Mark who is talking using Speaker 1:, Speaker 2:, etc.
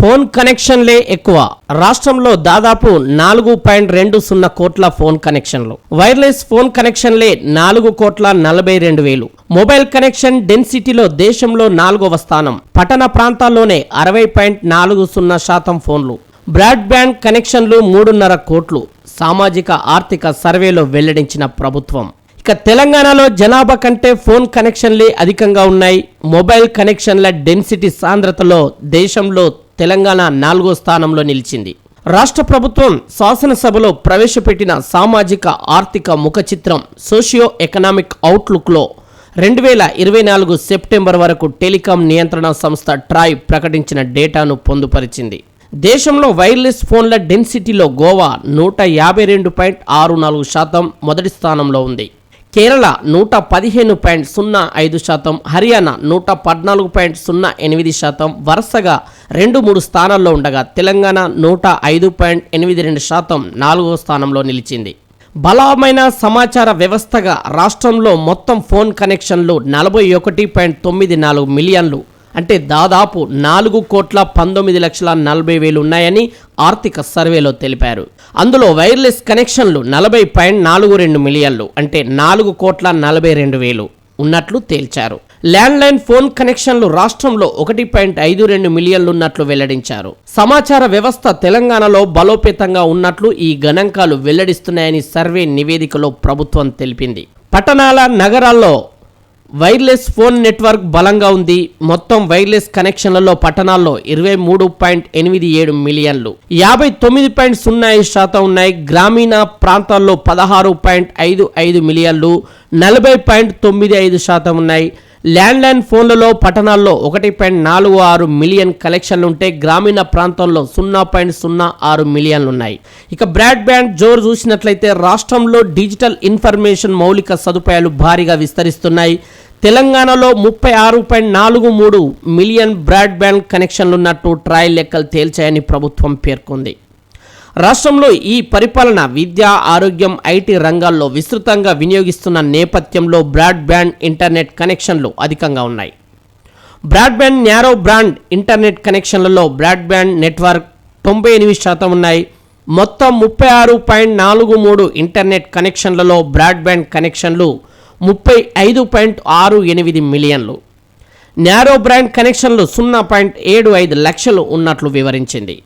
Speaker 1: Phone కనెక్షన్లే ఎక్కువ. రాష్ట్రంలో దాదాపు 4.20 కోట్ల ఫోన్ కనెక్షన్లు. వైర్లెస్ ఫోన్ కనెక్షన్లే 4,42,000. మొబైల్ కనెక్షన్ డెన్సిటీలో దేశంలో 4వ స్థానం. పట్టణ ప్రాంతాల్లోనే 60.40% ఫోన్లు. బ్రాడ్బ్యాండ్ కనెక్షన్లు 3.5 కోట్లు. సామాజిక ఆర్థిక సర్వేలో వెల్లడించిన ప్రభుత్వం. ఇక తెలంగాణలో జనాభా కంటే ఫోన్ కనెక్షన్లే అధికంగా ఉన్నాయి. మొబైల్ కనెక్షన్ల డెన్సిటీ సాంద్రతలో దేశంలో తెలంగాణ 4వ స్థానంలో నిలిచింది. రాష్ట్ర ప్రభుత్వం శాసనసభలో ప్రవేశపెట్టిన సామాజిక ఆర్థిక ముఖ చిత్రం సోషియో ఎకనామిక్ అవుట్లుక్లో 2024 సెప్టెంబర్ వరకు టెలికాం నియంత్రణ సంస్థ ట్రాయ్ ప్రకటించిన డేటాను పొందుపరిచింది. దేశంలో వైర్లెస్ ఫోన్ల డెన్సిటీలో గోవా 152.64% మొదటి స్థానంలో ఉంది. కేరళ 115.05%, హర్యానా 114.08% వరుసగా 2-3 స్థానాల్లో ఉండగా తెలంగాణ 105.82% 4వ స్థానంలో నిలిచింది. బలమైన సమాచార వ్యవస్థగా రాష్ట్రంలో మొత్తం ఫోన్ కనెక్షన్లు 41.94 మిలియన్లు, అంటే దాదాపు 4,19,40,000 ఉన్నాయని ఆర్థిక సర్వేలో తెలిపారు. అందులో వైర్లెస్ కనెక్షన్లు 40.42 మిలియన్లు, అంటే 4,42,000 ఉన్నట్లు తేల్చారు. ల్యాండ్లైన్ ఫోన్ కనెక్షన్లు రాష్ట్రంలో 1.52 మిలియన్లు ఉన్నట్లు వెల్లడించారు. సమాచార వ్యవస్థ తెలంగాణలో బలోపేతంగా ఉన్నట్లు ఈ గణాంకాలు వెల్లడిస్తున్నాయని సర్వే నివేదికలో ప్రభుత్వం తెలిపింది. పట్టణాల, నగరాల్లో వైర్లెస్ ఫోన్ నెట్వర్క్ బలంగా ఉంది. మొత్తం వైర్లెస్ కనెక్షన్లలో పట్టణాల్లో 23.87 మిలియన్లు, 59.05% ఉన్నాయి. గ్రామీణ ప్రాంతాల్లో 16.55 మిలియన్లు, 40.95% ఉన్నాయి. ల్యాండ్లైన్ ఫోన్లలో పట్టణాల్లో 1.46 మిలియన్ కనెక్షన్లు ఉంటే గ్రామీణ ప్రాంతంలో 0.06 మిలియన్లు ఉన్నాయి. ఇక బ్రాడ్బ్యాండ్ జోరు చూసినట్లయితే రాష్ట్రంలో డిజిటల్ ఇన్ఫర్మేషన్ మౌలిక సదుపాయాలు భారీగా విస్తరిస్తున్నాయి. తెలంగాణలో 36.43 మిలియన్ బ్రాడ్బ్యాండ్ కనెక్షన్లున్నట్టు ట్రయల్ లెక్కలు తేల్చాయని ప్రభుత్వం పేర్కొంది. రాష్ట్రంలో ఈ పరిపాలన విద్య, ఆరోగ్యం, ఐటీ రంగాల్లో విస్తృతంగా వినియోగిస్తున్న నేపథ్యంలో బ్రాడ్బ్యాండ్ ఇంటర్నెట్ కనెక్షన్లు అధికంగా ఉన్నాయి. బ్రాడ్బ్యాండ్ న్యారో బ్రాండ్ ఇంటర్నెట్ కనెక్షన్లలో బ్రాడ్బ్యాండ్ నెట్వర్క్ 98% ఉన్నాయి. మొత్తం 36.43 ఇంటర్నెట్ కనెక్షన్లలో బ్రాడ్బ్యాండ్ కనెక్షన్లు 35.68 మిలియన్లు. న్యారో బ్రాండ్ కనెక్షన్లు 0.75 లక్షలు ఉన్నట్లు వివరించింది.